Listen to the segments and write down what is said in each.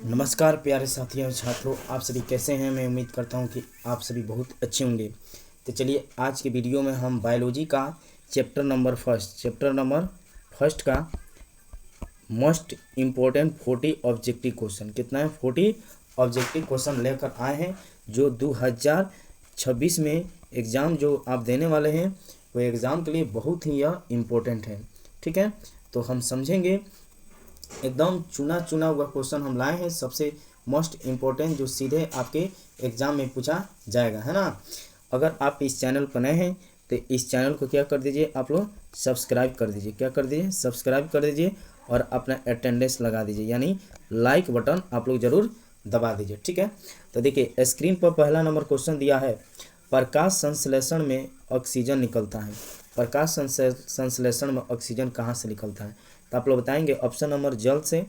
नमस्कार प्यारे साथियों छात्रों, आप सभी कैसे हैं। मैं उम्मीद करता हूं कि आप सभी बहुत अच्छे होंगे। तो चलिए आज के वीडियो में हम बायोलॉजी का चैप्टर नंबर फर्स्ट का मोस्ट इम्पोर्टेंट 40 ऑब्जेक्टिव क्वेश्चन, कितना है 40 ऑब्जेक्टिव क्वेश्चन लेकर आए हैं, जो 2026 में एग्ज़ाम जो आप देने वाले हैं वो एग्ज़ाम के लिए बहुत ही यह इम्पोर्टेंट है। ठीक है, तो हम समझेंगे। एकदम चुना चुना हुआ क्वेश्चन हम लाए हैं, सबसे मोस्ट इम्पोर्टेंट, जो सीधे आपके एग्ज़ाम में पूछा जाएगा, है ना। अगर आप इस चैनल पर नए हैं तो इस चैनल को क्या कर दीजिए, आप लोग सब्सक्राइब कर दीजिए। क्या कर दीजिए, सब्सक्राइब कर दीजिए और अपना अटेंडेंस लगा दीजिए, यानी लाइक बटन आप लोग ज़रूर दबा दीजिए। ठीक है, तो देखिए स्क्रीन पर पहला नंबर क्वेश्चन दिया है, प्रकाश संश्लेषण में ऑक्सीजन निकलता है। प्रकाश संश्लेषण में ऑक्सीजन कहाँ से निकलता है, तो आप लोग बताएंगे। ऑप्शन नंबर जल से,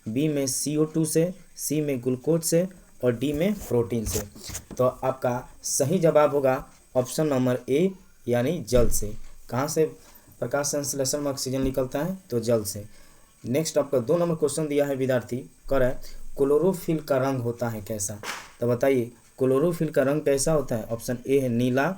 बी में CO2 से, सी में ग्लूकोज से और डी में प्रोटीन से। तो आपका सही जवाब होगा ऑप्शन नंबर ए, यानी जल से। कहाँ से प्रकाश संश्लेषण में ऑक्सीजन निकलता है, तो जल से। नेक्स्ट आपका 2 नंबर क्वेश्चन दिया है, विद्यार्थी कर है क्लोरोफिल का रंग होता है कैसा। तो बताइए क्लोरोफिल का रंग कैसा होता है। ऑप्शन ए है नीला,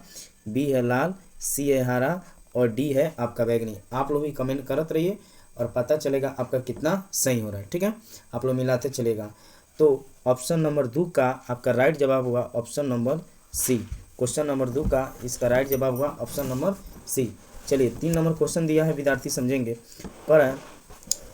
बी है लाल, सी है हरा और डी है आपका बैगनी। आप लोग भी कमेंट करते रहिए और पता चलेगा आपका कितना सही हो रहा है। ठीक है, आप लोग मिलाते चलेगा। तो ऑप्शन नंबर 2 का आपका राइट जवाब होगा option number C. Question number 2 का इसका राइट जवाब होगा ऑप्शन नंबर सी। चलिए 3 नंबर क्वेश्चन दिया है, विद्यार्थी समझेंगे। पर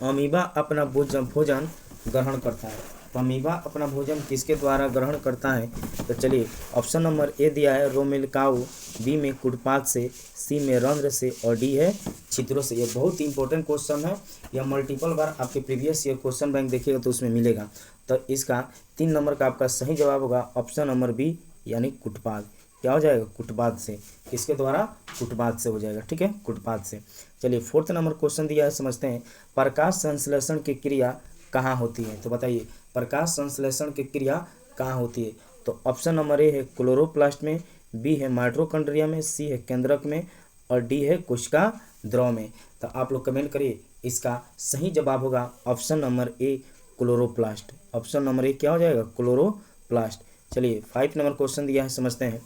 अमीबा अपना भोजन ग्रहण करता है। तो अमीबा अपना भोजन किसके द्वारा ग्रहण करता है, तो चलिए ऑप्शन नंबर ए दिया है रोमेलकाऊ, बी में कुटपाथ से, सी में रंध्र से और डी है छिद्रों से। ये बहुत इंपॉर्टेंट क्वेश्चन है, यह मल्टीपल बार आपके प्रीवियस ईयर क्वेश्चन बैंक देखिएगा तो उसमें मिलेगा। तो इसका 3 नंबर का आपका सही जवाब होगा ऑप्शन नंबर बी, यानी कुटपाथ। क्या हो जाएगा, कुटपाथ से। किसके द्वारा, कुटपाथ से हो जाएगा। ठीक है, कुटपाथ से। चलिए 4th नंबर क्वेश्चन दिया है, समझते हैं। प्रकाश संश्लेषण की क्रिया कहाँ होती है, तो बताइए प्रकाश संश्लेषण की क्रिया कहाँ होती है। तो ऑप्शन नंबर ए है क्लोरोप्लास्ट में, बी है माइटोकॉन्ड्रिया में, सी है केंद्रक में और डी है कोशिका द्रव में। तो आप लोग कमेंट करिए, इसका सही जवाब होगा option number A, chloroplast. Option number A क्या हो जाएगा, क्लोरोप्लास्ट। चलिए 5 नंबर क्वेश्चन दिया है, समझते हैं।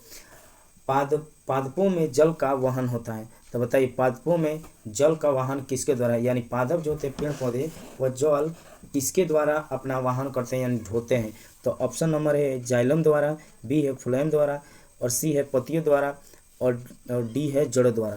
पादपों में जल का वहन होता है। तो बताइए पादपों में जल का वाहन किसके द्वारा है, यानी पादप जो होते हैं पेड़ पौधे, वह जल किसके द्वारा अपना वाहन करते हैं, यानी ढोते हैं। तो ऑप्शन नंबर है जाइलम द्वारा, बी है फ्लोएम द्वारा और सी है पत्तियों द्वारा और डी है जड़ों द्वारा।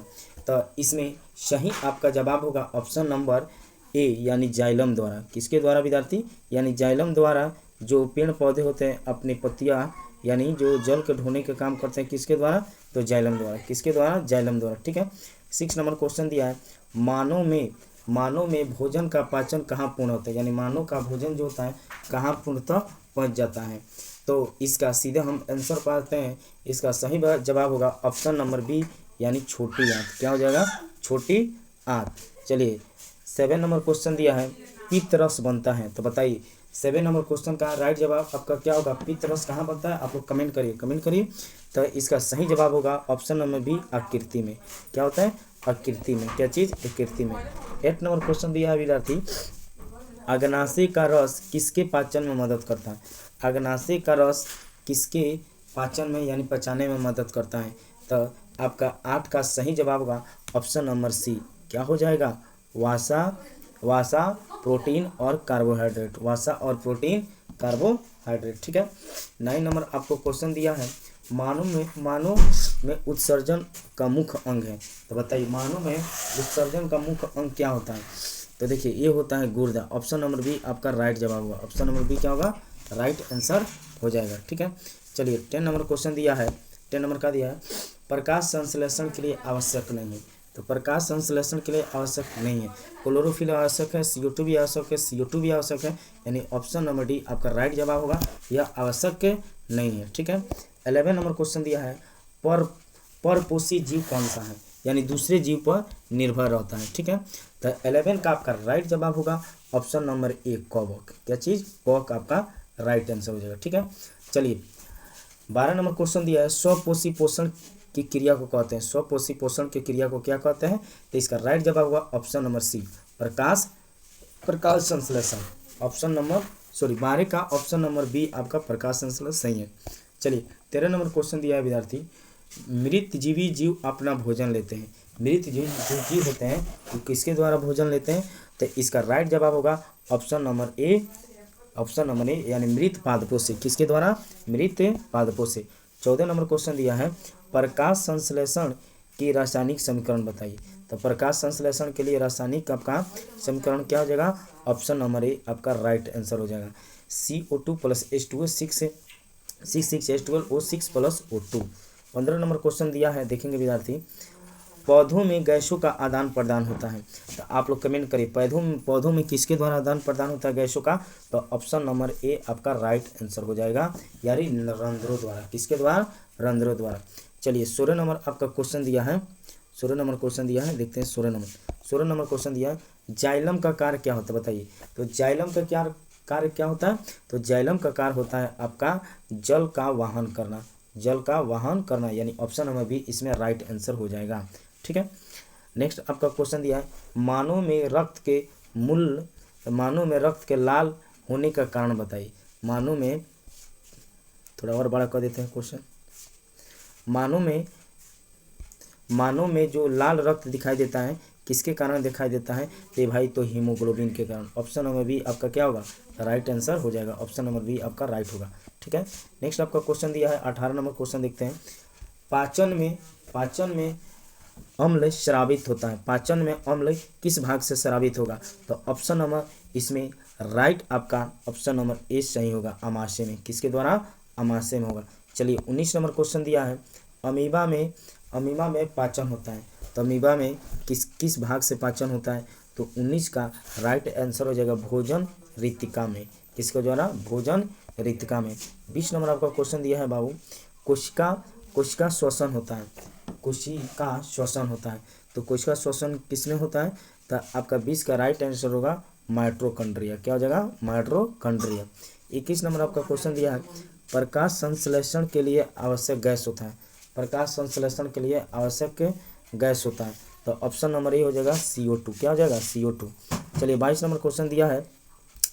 तो इसमें सही आपका जवाब होगा ऑप्शन नंबर ए, यानी जाइलम द्वारा। किसके द्वारा विद्यार्थी, यानी जाइलम द्वारा। जो पेड़ पौधे होते हैं अपनी पत्तियाँ, यानी जो जल के ढोने का काम करते हैं, किसके द्वारा, तो जाइलम द्वारा। किसके द्वारा, जाइलम द्वारा। ठीक है, 6 नंबर क्वेश्चन दिया है, मानव में भोजन का पाचन कहाँ पूर्ण होता है, यानी मानव का भोजन जो होता है कहाँ पूर्णतः पहुँच जाता है। तो इसका सीधे हम आंसर पाते हैं, इसका सही जवाब होगा ऑप्शन नंबर बी, यानी छोटी आंत। क्या हो जाएगा, छोटी आंत। चलिए 7 नंबर क्वेश्चन दिया है, पित्त रस बनता है। तो बताइए 7 नंबर क्वेश्चन का राइट जवाब आपका क्या होगा, पित्त रस कहाँ बनता है, आप लोग कमेंट करिए। तो इसका सही जवाब होगा ऑप्शन नंबर बी, आकृति में। क्या होता है, आकृति में। क्या चीज़, आकृति में। 8 नंबर क्वेश्चन दिया है, विद्यार्थी। अग्नाशय का रस किसके पाचन में मदद करता है। अग्नाशय का रस किसके पाचन में, यानी पचाने में मदद करता है। तो आपका 8 का सही जवाब होगा ऑप्शन नंबर सी। क्या हो जाएगा, वसा, प्रोटीन और कार्बोहाइड्रेट। वसा और प्रोटीन, कार्बोहाइड्रेट। ठीक है, 9 नंबर आपको क्वेश्चन दिया है, मानव में उत्सर्जन का मुख्य अंग है। तो बताइए मानव में उत्सर्जन का मुख्य अंग क्या होता है। तो देखिए ये होता है गुर्दा। ऑप्शन नंबर बी आपका राइट जवाब होगा। ऑप्शन नंबर बी क्या होगा, राइट आंसर हो जाएगा। ठीक है, चलिए 10 नंबर क्वेश्चन दिया है। 10 नंबर का दिया है, प्रकाश संश्लेषण के लिए आवश्यक नहीं है। तो प्रकाश संश्लेषण के लिए आवश्यक नहीं है। क्लोरोफिल आवश्यक है, CO2 भी आवश्यक है, CO2 भी आवश्यक है, यानी ऑप्शन नंबर डी आपका राइट जवाब होगा, यह आवश्यक नहीं है। ठीक है, 11 नंबर क्वेश्चन दिया है, परपोषी जीव कौन सा है, यानी दूसरे जीव पर निर्भर रहता है। ठीक है, तो 11 का आपका राइट जवाब होगा ऑप्शन नंबर ए, कवक। क्या चीज़, कवक आपका राइट आंसर हो जाएगा। ठीक है, चलिए 12 नंबर क्वेश्चन दिया है, स्वपोषी पोषण की क्रिया को कहते हैं। स्वपोषी पोषण की क्रिया को क्या कहते हैं, तो इसका राइट जवाब होगा ऑप्शन नंबर सी, प्रकाश संश्लेषण। ऑप्शन नंबर 12 का ऑप्शन नंबर बी आपका प्रकाश संश्लेषण सही है। चलिए 13 नंबर क्वेश्चन दिया है विद्यार्थी, मृत जीवी जीव अपना भोजन लेते हैं। मृत जीव जो जीव होते हैं वो किसके द्वारा भोजन लेते हैं? तो इसका राइट जवाब होगा ऑप्शन नंबर ए, यानी मृत पादपों से। किसके द्वारा? मृत पादपों से। 14 नंबर क्वेश्चन दिया है, प्रकाश संश्लेषण की रासायनिक समीकरण बताइए। तो प्रकाश संश्लेषण के लिए रासायनिक आपका समीकरण क्या हो जाएगा? ऑप्शन नंबर ए आपका राइट आंसर हो जाएगा। CO2 plus H2O 6H12O6 plus O2। 15 number question दिया है, देखेंगे विद्यार्थी, पौधों में गैसों का आदान प्रदान होता है। तो आप लोग कमेंट करिए, पौधों में किसके द्वारा आदान प्रदान होता है गैसों का? तो ऑप्शन नंबर ए आपका राइट आंसर हो जाएगा, यानी रंध्रों द्वारा। किसके द्वारा? रंध्रों द्वारा। चलिए 16 नंबर आपका क्वेश्चन दिया है, 16 नंबर क्वेश्चन दिया है, देखते हैं 16 नंबर क्वेश्चन दिया है, जाइलम का कार्य क्या होता है बताइए। तो जाइलम का क्या कार्य क्या होता है? तो जाइलम का कार्य होता है आपका जल का वाहन करना, जल का वाहन करना, यानी ऑप्शन नंबर बी इसमें राइट आंसर हो जाएगा। ठीक है, नेक्स्ट आपका क्वेश्चन दिया है, मानव में रक्त के लाल होने का कारण बताइए। मानव में, थोड़ा और बड़ा कर देते हैं क्वेश्चन, मानव में जो लाल रक्त दिखाई देता है किसके कारण दिखाई देता है? तो भाई तो हीमोग्लोबिन के कारण। ऑप्शन नंबर बी आपका क्या होगा? राइट आंसर हो जाएगा, ऑप्शन नंबर बी आपका राइट होगा। ठीक है, नेक्स्ट आपका क्वेश्चन दिया है 18 नंबर क्वेश्चन देखते हैं, पाचन में अम्ल स्रावित होता है। पाचन में अम्ल किस भाग से स्रावित होगा? तो ऑप्शन नंबर इसमें राइट आपका ऑप्शन नंबर ए सही होगा, अमाशय में। किसके द्वारा? अमाशय में होगा। चलिए 19 नंबर क्वेश्चन दिया है, अमीबा में पाचन होता है। तो अमीबा में किस भाग से पाचन होता है? तो 19 का राइट आंसर हो जाएगा भोजन रिक्तिका में। किसके द्वारा? भोजन रिक्तिका में। 20 नंबर आपका क्वेश्चन दिया है बाबू, कोशिका श्वसन होता है। कोशिका श्वसन होता है, तो कोशिका श्वसन किसमें होता है? तो आपका 20 का राइट आंसर होगा माइटोकॉन्ड्रिया। क्या हो जाएगा? माइटोकॉन्ड्रिया। 21 नंबर आपका क्वेश्चन दिया है, प्रकाश संश्लेषण के लिए आवश्यक गैस होता है। प्रकाश संश्लेषण के लिए आवश्यक गैस होता है, तो ऑप्शन नंबर ए हो जाएगा CO2। क्या हो जाएगा? CO2। चलिए 22 नंबर क्वेश्चन दिया है,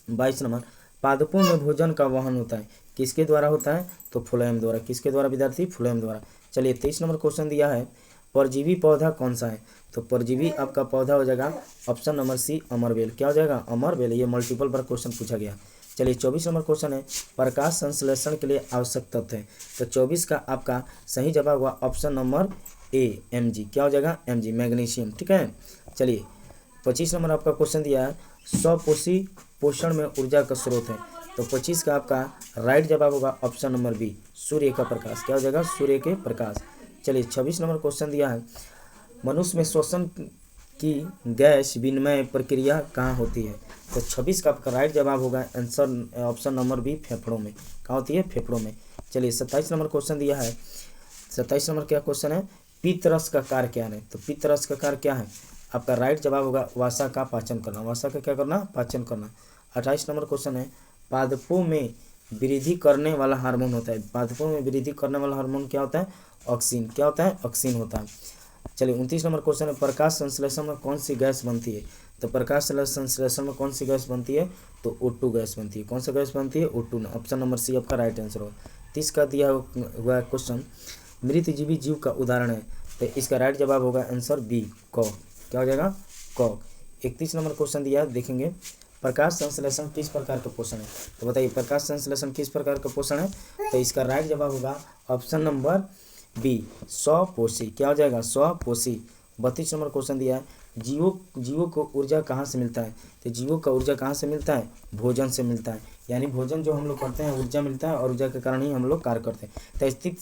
22 नंबर, पादपों में भोजन का वहन होता है। किसके द्वारा होता है? तो फ्लोएम द्वारा। किसके द्वारा विद्यार्थी? फ्लोएम द्वारा। चलिए 23 नंबर क्वेश्चन दिया है, परजीवी पौधा कौन सा है? तो परजीवी आपका पौधा हो जाएगा ऑप्शन नंबर सी अमरबेल। क्या हो जाएगा? अमरबेल। ये मल्टीपल बार क्वेश्चन पूछा गया। चलिए 24 नंबर क्वेश्चन है, प्रकाश संश्लेषण के लिए आवश्यक तत्व है। तो 24 का आपका सही जवाब हुआ ऑप्शन नंबर ए Mg। क्या हो जाएगा? Mg, magnesium. ठीक है, चलिए 25 नंबर आपका क्वेश्चन दिया है, स्वपोषी पोषण में ऊर्जा का स्रोत है। तो 25 का आपका राइट जवाब होगा ऑप्शन नंबर बी, सूर्य का प्रकाश। क्या हो जाएगा? सूर्य के प्रकाश। चलिए 26 नंबर क्वेश्चन दिया है, मनुष्य में श्वसन की गैस विनिमय प्रक्रिया कहाँ होती है? तो 26 का आपका राइट जवाब होगा आंसर ऑप्शन नंबर बी, फेफड़ों में। कहाँ होती है? फेफड़ों में। चलिए 27 नंबर क्वेश्चन दिया है, 27 नंबर क्या क्वेश्चन है, पित्तरस का कार्य क्या है? तो पित्तरस का कार्य क्या है? आपका राइट जवाब होगा वसा का पाचन करना। वसा का क्या करना? पाचन करना। 28 नंबर क्वेश्चन है, पादपों में वृद्धि करने वाला हार्मोन होता है। पादपों में वृद्धि करने वाला हार्मोन क्या होता है? ऑक्सीन। क्या होता है? ऑक्सीन होता है। चलिए 29 नंबर क्वेश्चन है, प्रकाश संश्लेषण में कौन सी गैस बनती है? तो प्रकाश संश्लेषण में कौन सी गैस बनती है? तो O2 गैस बनती है। कौन सा गैस बनती है? O2। ऑप्शन नंबर सी आपका राइट आंसर होगा। 30 का दिया हुआ क्वेश्चन, मृत जीवी जीव का उदाहरण है। तो इसका राइट जवाब होगा आंसर बी, कॉक। क्या हो जाएगा? कॉक। 31 नंबर क्वेश्चन दिया है, देखेंगे, प्रकाश संश्लेषण किस प्रकार का पोषण है? तो बताइए प्रकाश संश्लेषण किस प्रकार का पोषण है? तो इसका राइट जवाब होगा ऑप्शन नंबर बी, स्वपोषी। क्या हो जाएगा? स्वपोषी। 32 नंबर क्वेश्चन दिया है, जीवों को ऊर्जा कहाँ से मिलता है? तो जीवों का ऊर्जा कहाँ से मिलता है? भोजन से मिलता है। यानी भोजन जो हम लोग करते हैं ऊर्जा मिलता है, और ऊर्जा के कारण ही हम लोग कार्य करते हैं।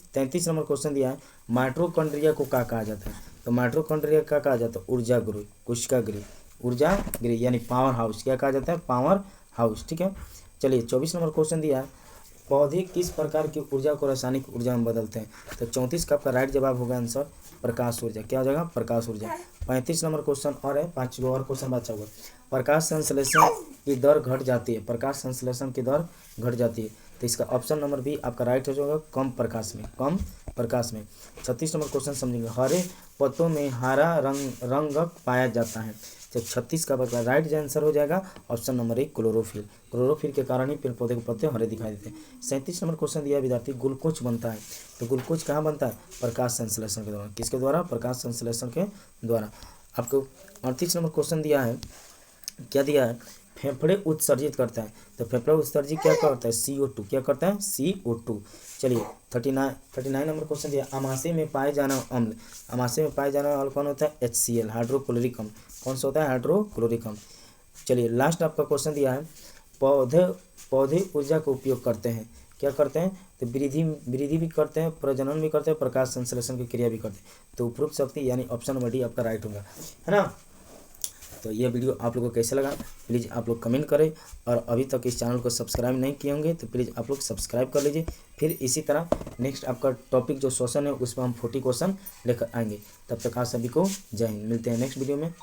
33 नंबर क्वेश्चन दिया है, माइटोकॉन्ड्रिया को क्या कहा जाता है? तो माइटोकॉन्ड्रिया क्या कहा जाता है? ऊर्जा गृह, कोशिका गृह, ऊर्जा गृह, यानी पावर हाउस। क्या कहा जाता है? Power house. ठीक है, चलिए 24 नंबर क्वेश्चन दिया है, पौधे किस प्रकार की ऊर्जा को रासायनिक ऊर्जा में बदलते हैं? तो 34 का आपका राइट जवाब होगा आंसर प्रकाश ऊर्जा। क्या हो जाएगा? प्रकाश ऊर्जा। 35 नंबर क्वेश्चन और है, 5 और क्वेश्चन बचा हुआ। प्रकाश संश्लेषण की दर घट जाती है। प्रकाश संश्लेषण की दर घट जाती है, तो इसका ऑप्शन नंबर बी आपका राइट हो जाएगा, कम प्रकाश में। कम प्रकाश में। 36 नंबर क्वेश्चन समझेंगे, हरे पत्तों में हरा रंग पाया जाता है। तो 36 का बदला राइट जो आंसर हो जाएगा ऑप्शन नंबर 1 क्लोरोफिल। क्लोरोफिल के कारण ही पेड़ पौधे के पत्ते हरे दिखाई देते हैं। 37 नंबर क्वेश्चन दिया विद्यार्थी ग्लूकोज बनता है, तो ग्लूकोज कहाँ बनता है? प्रकाश संश्लेषण के द्वारा। किसके द्वारा? प्रकाश संश्लेषण के द्वारा। आपको 38 नंबर क्वेश्चन दिया है, क्या दिया है? फेफड़े उत्सर्जित करता है, तो फेफड़े उत्सर्जित क्या करता है? CO2। क्या करता है? CO2। चलिए 39 नंबर क्वेश्चन दिया, अमाशय में पाए जाना अम्ल। अमाशय में पाए जाना अम्ल कौन होता है? HCl, हाइड्रोक्लोरिक अम्ल। कौन सा होता है? हाइड्रोक्लोरिक अम्ल। चलिए लास्ट आपका क्वेश्चन दिया है, पौधे ऊर्जा का उपयोग करते हैं, क्या करते हैं? तो वृद्धि भी करते हैं, प्रजनन भी करते हैं, प्रकाश संश्लेषण की क्रिया भी करते हैं। तो उपरोक्त शक्ति यानी ऑप्शन नंबर डी आपका राइट होगा, है ना। तो यह वीडियो आप लोगों को कैसे लगा प्लीज़ आप लोग कमेंट करें, और अभी तक इस चैनल को सब्सक्राइब नहीं किए होंगे तो प्लीज़ आप लोग सब्सक्राइब कर लीजिए। फिर इसी तरह नेक्स्ट आपका टॉपिक जो क्वेश्चन है उस पर हम 40 क्वेश्चन लेकर आएंगे। तब तक आप सभी को जय हिंद। मिलते हैं नेक्स्ट वीडियो में।